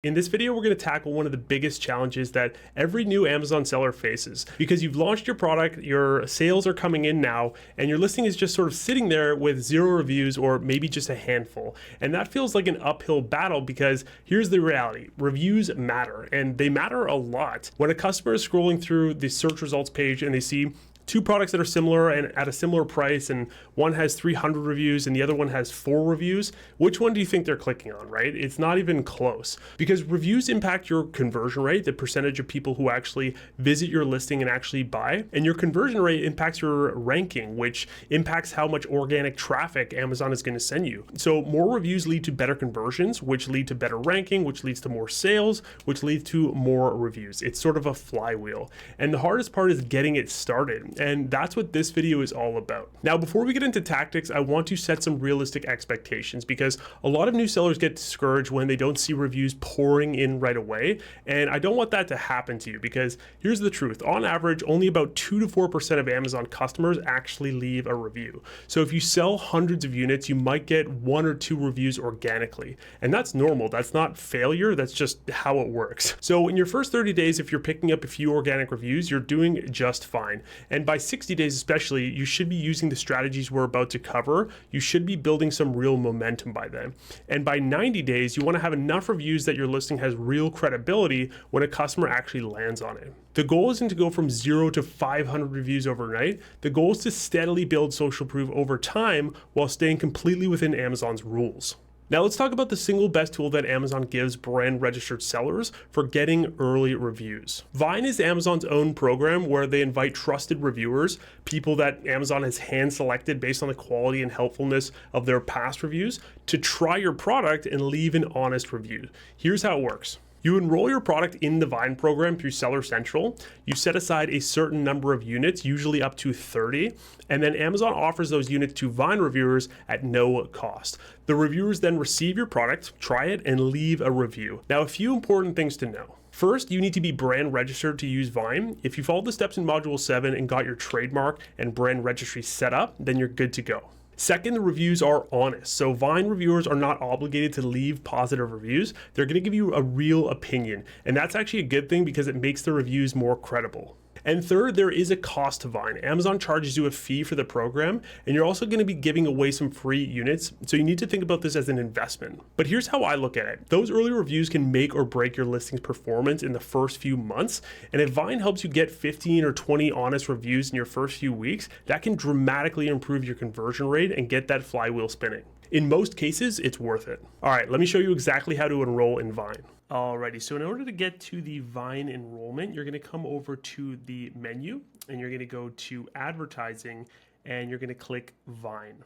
In this video, we're going to tackle one of the biggest challenges that every new Amazon seller faces. Because you've launched your product, your sales are coming in now, and your listing is just sort of sitting there with 0 reviews or maybe just a handful. And that feels like an uphill battle because here's the reality. Reviews matter, and they matter a lot. When a customer is scrolling through the search results page and they see two products that are similar and at a similar price, and one has 300 reviews and the other one has 4 reviews, which one do you think they're clicking on, right? It's not even close, because reviews impact your conversion rate, the percentage of people who actually visit your listing and actually buy, and your conversion rate impacts your ranking, which impacts how much organic traffic Amazon is going to send you. So more reviews lead to better conversions, which lead to better ranking, which leads to more sales, which leads to more reviews. It's sort of a flywheel, and the hardest part is getting it started. And that's what this video is all about. Now, before we get into tactics, I want to set some realistic expectations, because a lot of new sellers get discouraged when they don't see reviews pouring in right away. And I don't want that to happen to you, because here's the truth. On average, only about 2 to 4% of Amazon customers actually leave a review. So if you sell hundreds of units, you might get 1 or 2 reviews organically. And that's normal. That's not failure. That's just how it works. So in your first 30 days, if you're picking up a few organic reviews, you're doing just fine. And by 60 days especially, you should be using the strategies we're about to cover. You should be building some real momentum by then. And by 90 days, you want to have enough reviews that your listing has real credibility when a customer actually lands on it. The goal isn't to go from 0 to 500 reviews overnight. The goal is to steadily build social proof over time while staying completely within Amazon's rules. Now let's talk about the single best tool that Amazon gives brand registered sellers for getting early reviews. Vine is Amazon's own program where they invite trusted reviewers, people that Amazon has hand selected based on the quality and helpfulness of their past reviews, to try your product and leave an honest review. Here's how it works. You enroll your product in the Vine program through Seller Central. You set aside a certain number of units, usually up to 30, and then Amazon offers those units to Vine reviewers at no cost. The reviewers then receive your product, try it, and leave a review. Now, a few important things to know. First, you need to be brand registered to use Vine. If you followed the steps in Module 7 and got your trademark and brand registry set up, then you're good to go. Second, the reviews are honest. So Vine reviewers are not obligated to leave positive reviews. They're going to give you a real opinion. And that's actually a good thing because it makes the reviews more credible. And third, there is a cost to Vine. Amazon charges you a fee for the program, and you're also going to be giving away some free units. So you need to think about this as an investment. But here's how I look at it. Those early reviews can make or break your listing's performance in the first few months. And if Vine helps you get 15 or 20 honest reviews in your first few weeks, that can dramatically improve your conversion rate and get that flywheel spinning. In most cases, it's worth it. All right, let me show you exactly how to enroll in Vine. Alrighty, so in order to get to the Vine enrollment, you're going to come over to the menu and you're going to go to advertising and you're going to click Vine.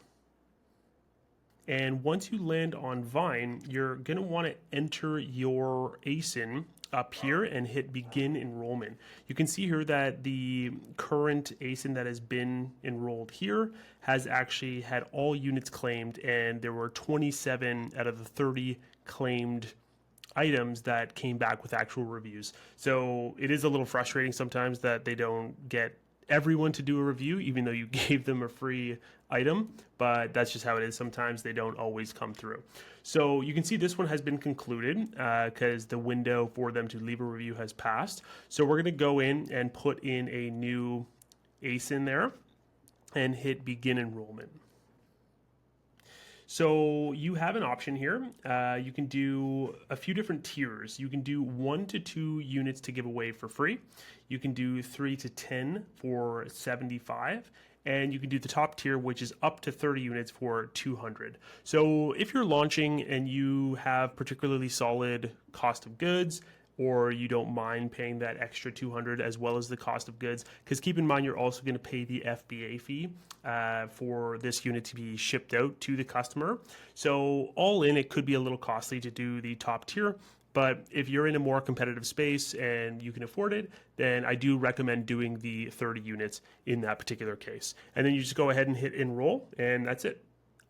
And once you land on Vine, you're going to want to enter your ASIN up here and hit begin enrollment. You can see here that the current ASIN that has been enrolled here has actually had all units claimed, and there were 27 out of the 30 claimed items that came back with actual reviews. So it is a little frustrating sometimes that they don't get everyone to do a review, even though you gave them a free item, but that's just how it is. Sometimes they don't always come through. So you can see this one has been concluded because the window for them to leave a review has passed. So we're going to go in and put in a new ASIN there and hit begin enrollment. So you have an option here. You can do a few different tiers. You can do 1 to 2 units to give away for free. You can do 3 to 10 for 75. And you can do the top tier, which is up to 30 units for 200. So if you're launching and you have particularly solid cost of goods, or you don't mind paying that extra 200 as well as the cost of goods, because keep in mind you're also going to pay the FBA fee for this unit to be shipped out to the customer. So all in, it could be a little costly to do the top tier, but if you're in a more competitive space and you can afford it, then I do recommend doing the 30 units in that particular case. And then you just go ahead and hit enroll, and that's it.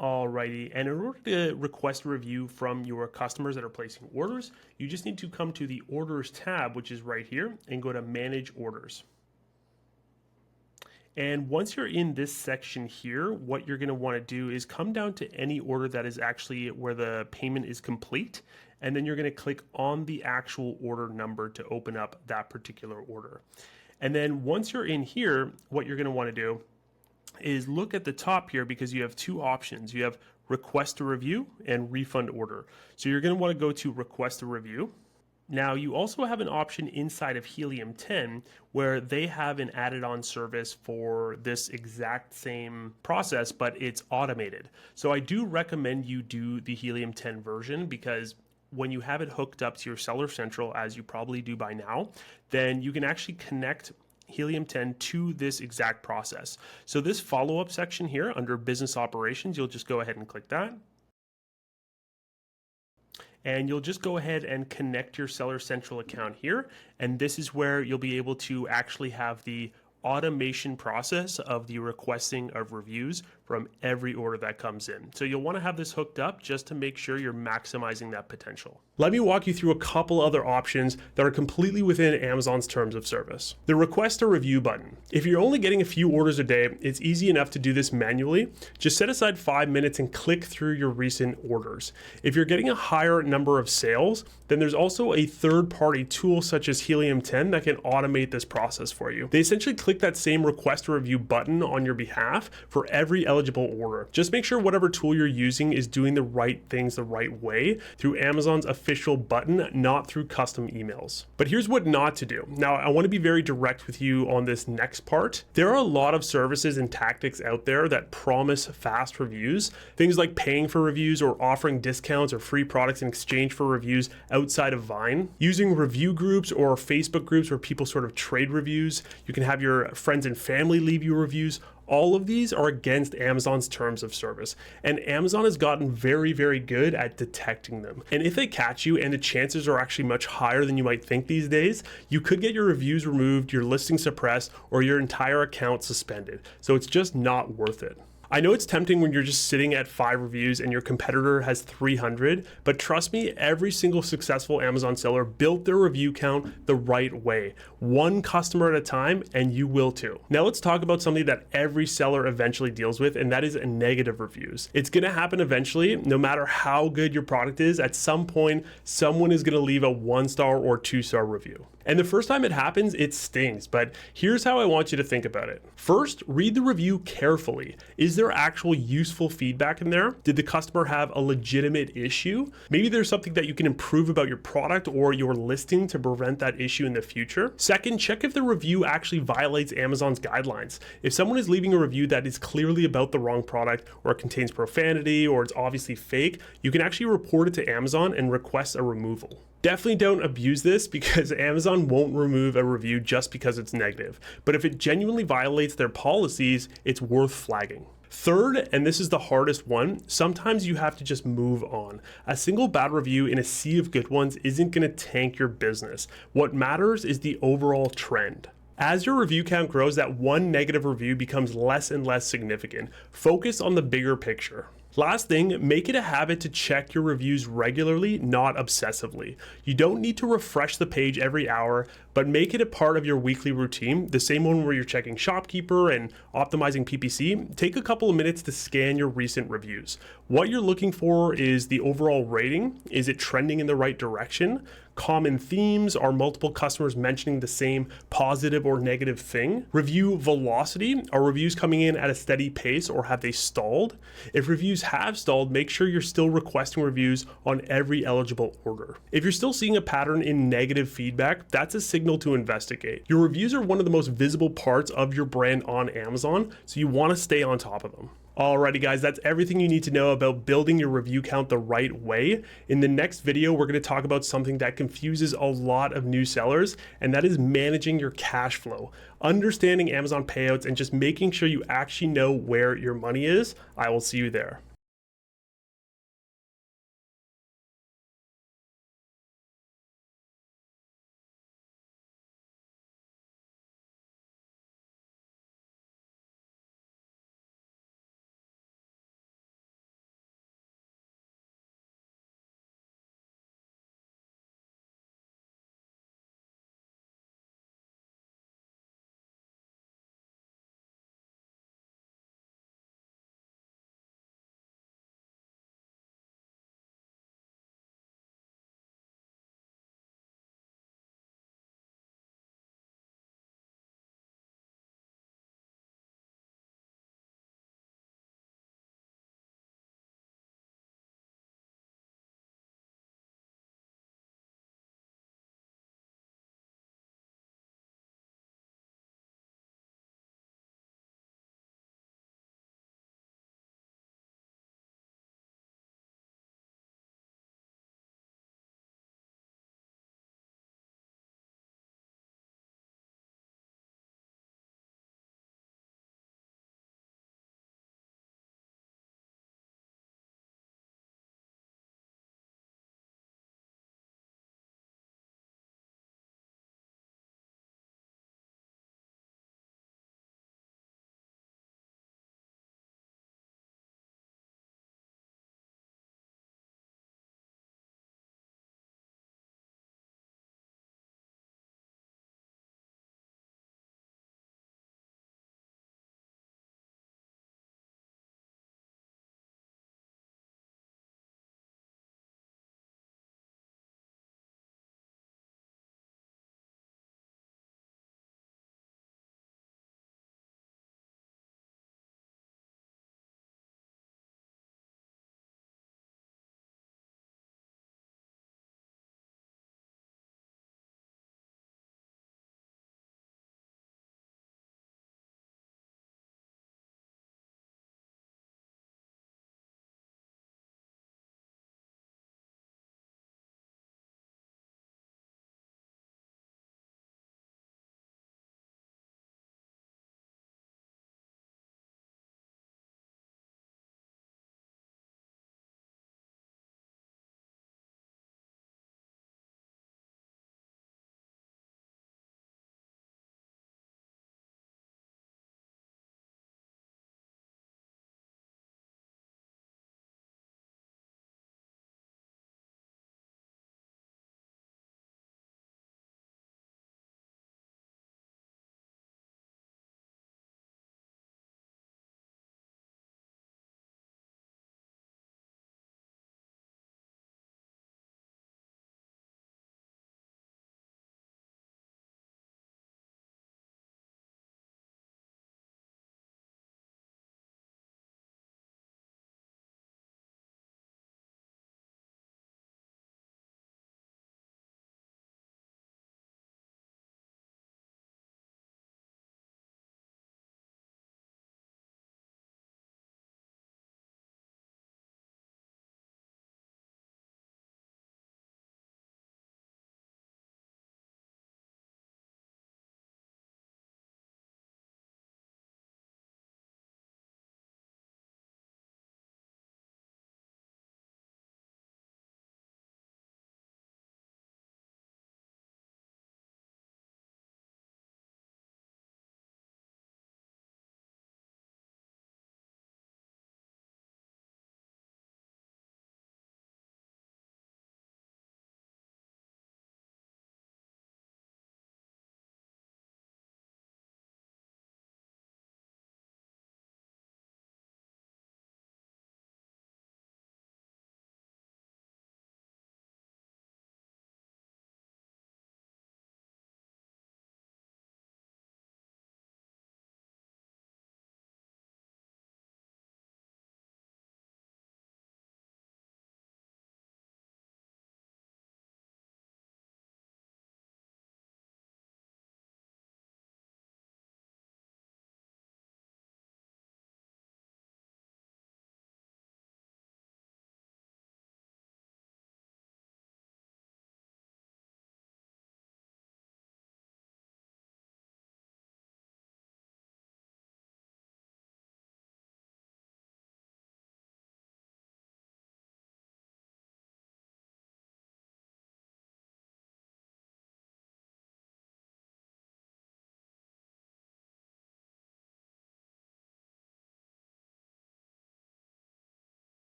Alrighty, and in order to request a review from your customers that are placing orders, you just need to come to the orders tab, which is right here, and go to manage orders. And once you're in this section here, what you're going to want to do is come down to any order that is actually where the payment is complete, and then you're going to click on the actual order number to open up that particular order. And then once you're in here, what you're going to want to do is look at the top here, because you have two options. You have request a review and refund order. So you're going to want to go to request a review. Now you also have an option inside of Helium 10 where they have an added on service for this exact same process, but it's automated. So I do recommend you do the Helium 10 version, because when you have it hooked up to your Seller Central, as you probably do by now, then you can actually connect Helium 10 to this exact process. So this follow-up section here under business operations, you'll just go ahead and click that. And you'll just go ahead and connect your Seller Central account here. And this is where you'll be able to actually have the automation process of the requesting of reviews from every order that comes in. So you'll want to have this hooked up just to make sure you're maximizing that potential. Let me walk you through a couple other options that are completely within Amazon's terms of service. The request a review button. If you're only getting a few orders a day, it's easy enough to do this manually. Just set aside 5 minutes and click through your recent orders. If you're getting a higher number of sales, then there's also a third-party tool such as Helium 10 that can automate this process for you. They essentially click that same request a review button on your behalf for every eligible order. Just make sure whatever tool you're using is doing the right things the right way through Amazon's official button, not through custom emails. But here's what not to do. Now, I want to be very direct with you on this next part. There are a lot of services and tactics out there that promise fast reviews, things like paying for reviews or offering discounts or free products in exchange for reviews outside of Vine. Using review groups or Facebook groups where people sort of trade reviews. You can have your friends and family leave you reviews. All of these are against Amazon's terms of service, and Amazon has gotten very, very good at detecting them. And if they catch you, and the chances are actually much higher than you might think these days, you could get your reviews removed, your listing suppressed, or your entire account suspended. So it's just not worth it. I know it's tempting when you're just sitting at 5 reviews and your competitor has 300, but trust me, every single successful Amazon seller built their review count the right way, one customer at a time, and you will too. Now let's talk about something that every seller eventually deals with, and that is negative reviews. It's gonna happen eventually. No matter how good your product is, at some point, someone is gonna leave a 1-star or 2-star review. And the first time it happens, it stings, but here's how I want you to think about it. First, read the review carefully. Is there actual useful feedback in there? Did the customer have a legitimate issue? Maybe there's something that you can improve about your product or your listing to prevent that issue in the future. Second, check if the review actually violates Amazon's guidelines. If someone is leaving a review that is clearly about the wrong product, or it contains profanity, or it's obviously fake, you can actually report it to Amazon and request a removal. Definitely don't abuse this, because Amazon won't remove a review just because it's negative. But if it genuinely violates their policies, it's worth flagging. Third, and this is the hardest one, sometimes you have to just move on. A single bad review in a sea of good ones isn't going to tank your business. What matters is the overall trend. As your review count grows, that one negative review becomes less and less significant. Focus on the bigger picture. Last thing, make it a habit to check your reviews regularly, not obsessively. You don't need to refresh the page every hour, but make it a part of your weekly routine, the same one where you're checking Shopkeeper and optimizing PPC. Take a couple of minutes to scan your recent reviews. What you're looking for is the overall rating. Is it trending in the right direction? Common themes, are multiple customers mentioning the same positive or negative thing? Review velocity, are reviews coming in at a steady pace or have they stalled? If reviews have stalled, make sure you're still requesting reviews on every eligible order. If you're still seeing a pattern in negative feedback, that's a signal to investigate. Your reviews are one of the most visible parts of your brand on Amazon, so you want to stay on top of them. Alrighty guys, that's everything you need to know about building your review count the right way. In the next video, we're going to talk about something that confuses a lot of new sellers, and that is managing your cash flow. Understanding Amazon payouts and just making sure you actually know where your money is. I will see you there.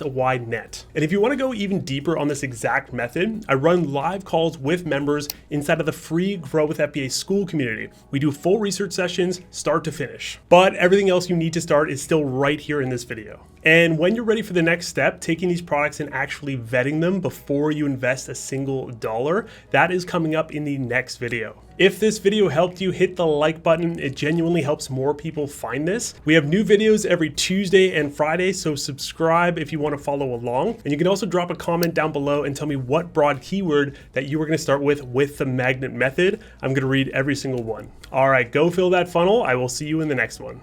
a wide net. And if you want to go even deeper on this exact method, I run live calls with members inside of the free Grow with FBA school community. We do full research sessions start to finish, but everything else you need to start is still right here in this video. And when you're ready for the next step, taking these products and actually vetting them before you invest a single dollar, that is coming up in the next video. If this video helped you, hit the like button. It genuinely helps more people find this. We have new videos every Tuesday and Friday, so subscribe if you want to follow along. And you can also drop a comment down below and tell me what broad keyword that you were going to start with the magnet method. I'm going to read every single one. All right, go fill that funnel. I will see you in the next one.